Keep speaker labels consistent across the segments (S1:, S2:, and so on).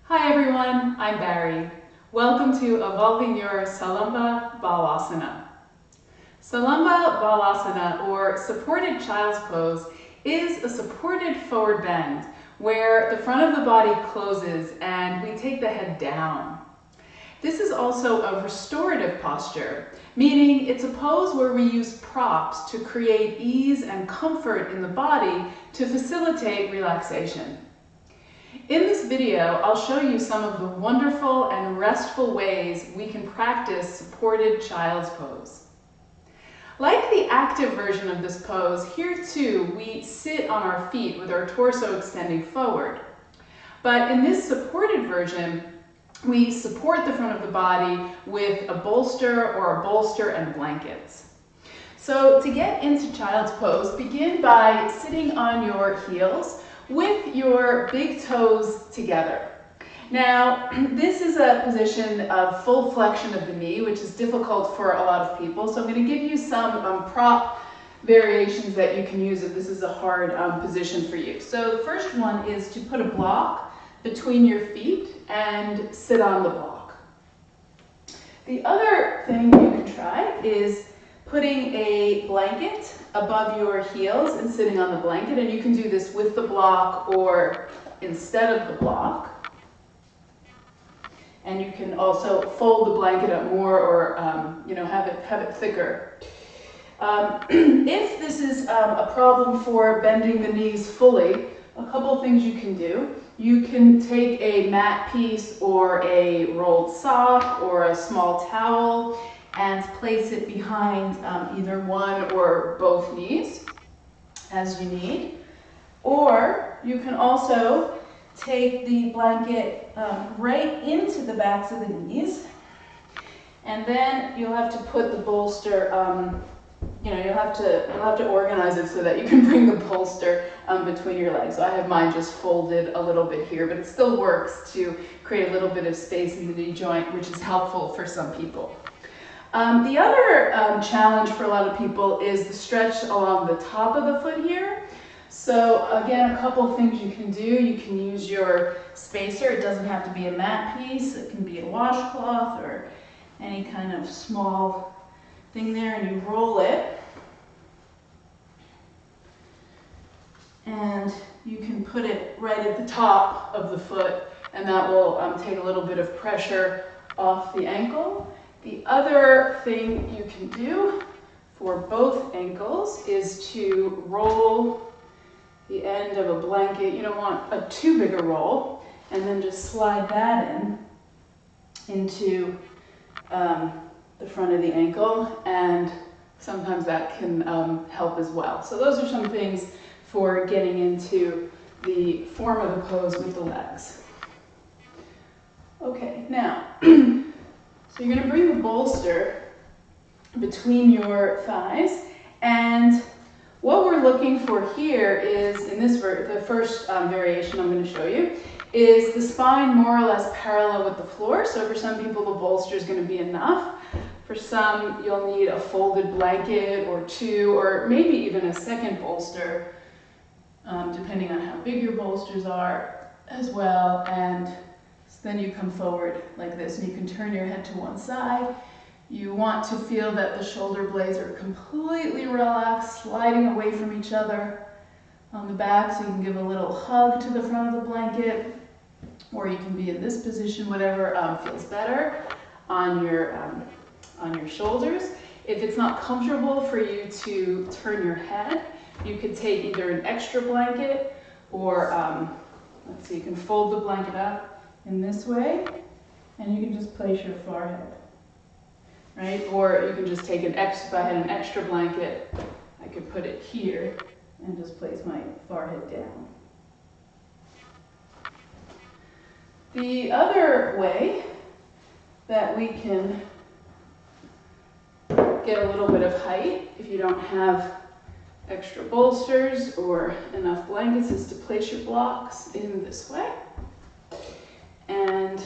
S1: Hi everyone, I'm Barrie. Welcome to Evolving Your Salamba Balasana. Salamba Balasana, or supported child's pose, is a supported forward bend where the front of the body closes and we take the head down. This is also a restorative posture, meaning it's a pose where we use props to create ease and comfort in the body to facilitate relaxation. In this video, I'll show you some of the wonderful and restful ways we can practice supported child's pose. Like the active version of this pose, here too we sit on our feet with our torso extending forward. But in this supported version, we support the front of the body with a bolster and blankets. So to get into child's pose, begin by sitting on your heels with your big toes together. Now, this is a position of full flexion of the knee, which is difficult for a lot of people. So I'm going to give you some prop variations that you can use if this is a hard position for you. So the first one is to put a block between your feet and sit on the block. The other thing you can try is putting a blanket above your heels and sitting on the blanket, and you can do this with the block or instead of the block. And you can also fold the blanket up more or have it thicker. If this is a problem for bending the knees fully, a couple things you can do. You can take a mat piece or a rolled sock or a small towel and place it behind either one or both knees as you need. Or you can also take the blanket right into the backs of the knees, and then you'll have to put the bolster, you'll have to organize it so that you can bring the bolster between your legs. So I have mine just folded a little bit here, but it still works to create a little bit of space in the knee joint, which is helpful for some people. The other challenge for a lot of people is the stretch along the top of the foot here. So again, a couple things you can do. You can use your spacer. It doesn't have to be a mat piece. It can be a washcloth or any kind of small thing there, and you roll it. And you can put it right at the top of the foot, and that will take a little bit of pressure off the ankle. The other thing you can do for both ankles is to roll the end of a blanket. You don't want a too big a roll, and then just slide that into the front of the ankle, and sometimes that can help as well. So those are some things for getting into the form of the pose with the legs. Okay, now, so you're going to bring the bolster between your thighs, and what we're looking for here is, in this the first variation I'm going to show you, is the spine more or less parallel with the floor. So for some people the bolster is going to be enough. For some you'll need a folded blanket or two, or maybe even a second bolster, depending on how big your bolsters are as well. And then you come forward like this, and you can turn your head to one side. You want to feel that the shoulder blades are completely relaxed, sliding away from each other on the back, so you can give a little hug to the front of the blanket, or you can be in this position, whatever feels better on your shoulders. If it's not comfortable for you to turn your head, you could take either an extra blanket or, let's see, you can fold the blanket up in this way, and you can just place your forehead, right? Or you can just take if I had an extra blanket, I could put it here and just place my forehead down. The other way that we can get a little bit of height, if you don't have extra bolsters or enough blankets, is to place your blocks in this way, and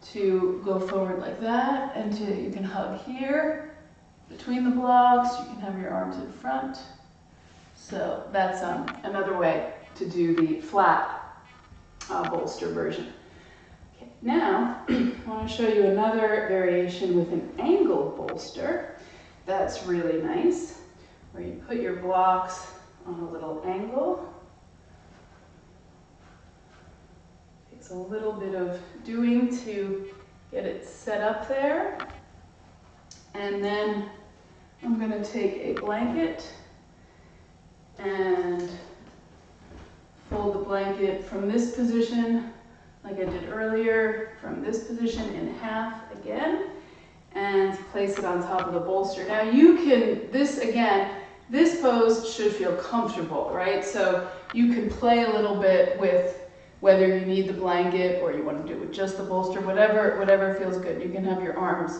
S1: to go forward like that, and you can hug here between the blocks. You can have your arms in front. So that's another way to do the flat bolster version. Now I want to show you another variation with an angle bolster. That's really nice, where you put your blocks on a little angle. Takes a little bit of doing to get it set up there. And then I'm going to take a blanket and fold the blanket from this position, like I did earlier, from this position in half again, and place it on top of the bolster. Now you can, this pose should feel comfortable, right? So you can play a little bit with whether you need the blanket or you want to do it with just the bolster, whatever feels good. You can have your arms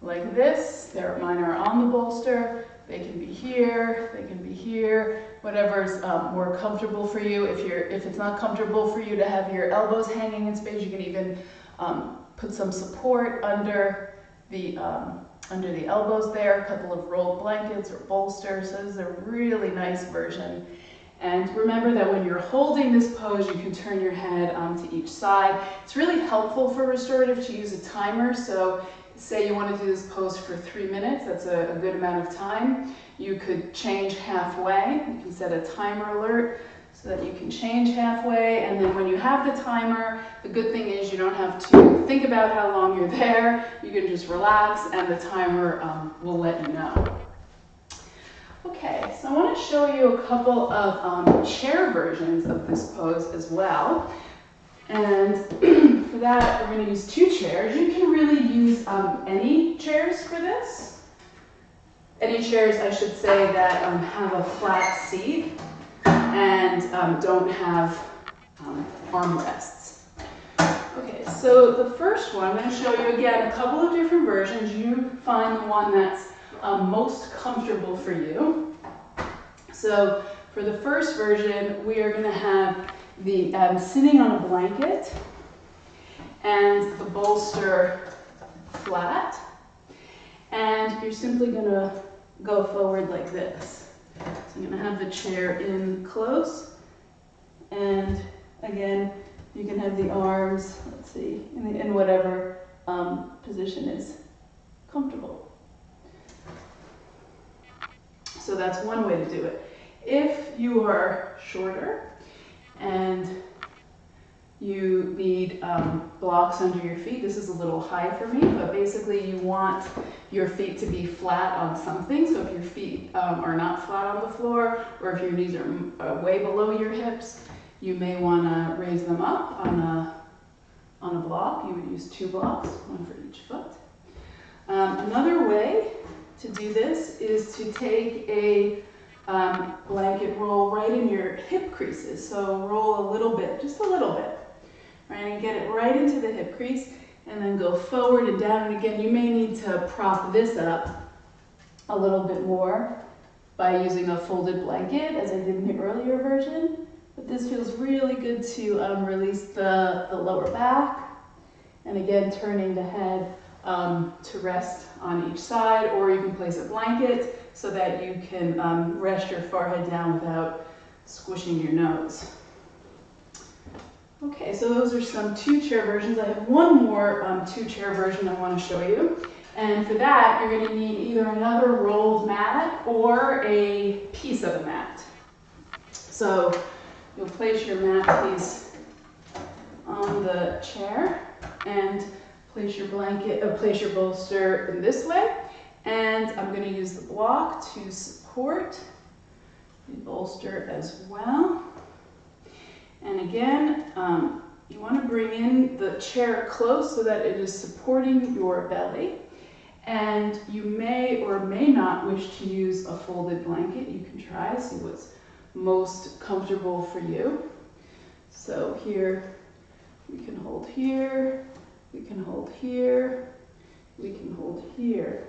S1: like this. Mine are on the bolster. They can be here, they can be here, whatever's more comfortable for you. If it's not comfortable for you to have your elbows hanging in space, you can even put some support under the elbows there, a couple of rolled blankets or bolsters. So this is a really nice version. And remember that when you're holding this pose, you can turn your head to each side. It's really helpful for restorative to use a timer. So say you want to do this pose for 3 minutes, that's a good amount of time. You could change halfway. You can set a timer alert so that you can change halfway. And then when you have the timer, the good thing is you don't have to think about how long you're there. You can just relax and the timer will let you know. Okay, so I want to show you a couple of chair versions of this pose as well. And for that, we're going to use 2 chairs. You can really use any chairs for this. Any chairs, I should say, that have a flat seat and don't have armrests. Okay, so the first one, I'm going to show you again a couple of different versions. You find the one that's most comfortable for you. So for the first version, we are going to have the sitting on a blanket and the bolster flat, and you're simply going to go forward like this. So I'm going to have the chair in close, and again you can have the arms, let's see, in whatever position is comfortable. So that's one way to do it. If you are shorter and you need blocks under your feet, this is a little high for me, but basically you want your feet to be flat on something. So if your feet are not flat on the floor, or if your knees are way below your hips, you may want to raise them up on a block. You would use 2 blocks, one for each foot. Another way to do this is to take a blanket roll right in your hip creases. So roll a little bit, just a little bit, right? And get it right into the hip crease, and then go forward and down. And again, you may need to prop this up a little bit more by using a folded blanket, as I did in the earlier version. But this feels really good to release the lower back. And again, turning the head to rest on each side, or you can place a blanket so that you can rest your forehead down without squishing your nose. Okay, so those are some 2-chair versions. I have one more 2-chair version I want to show you. And for that, you're going to need either another rolled mat or a piece of a mat. So you'll place your mat piece on the chair and place your blanket, place your bolster in this way. And I'm going to use the block to support the bolster as well. And again, you want to bring in the chair close so that it is supporting your belly. And you may or may not wish to use a folded blanket. You can try, see what's most comfortable for you. So here, we can hold here, we can hold here, we can hold here.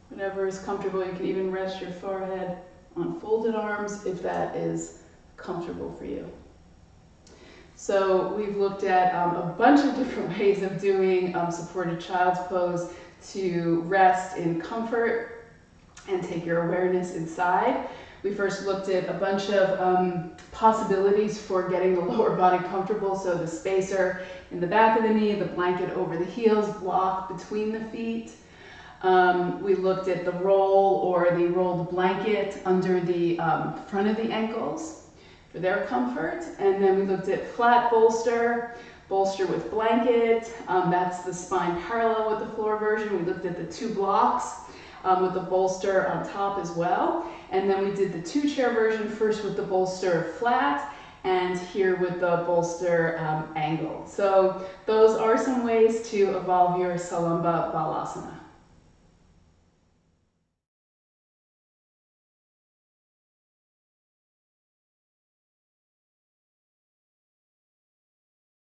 S1: Whatever is comfortable. You can even rest your forehead on folded arms if that is comfortable for you. So we've looked at a bunch of different ways of doing supported child's pose to rest in comfort and take your awareness inside. We first looked at a bunch of possibilities for getting the lower body comfortable. So the spacer in the back of the knee, the blanket over the heels, block between the feet. We looked at the roll or the rolled blanket under the front of the ankles for their comfort. And then we looked at flat bolster, bolster with blanket. That's the spine parallel with the floor version. We looked at the 2 blocks with the bolster on top as well. And then we did the 2-chair version, first with the bolster flat and here with the bolster angled. So those are some ways to evolve your salamba balasana.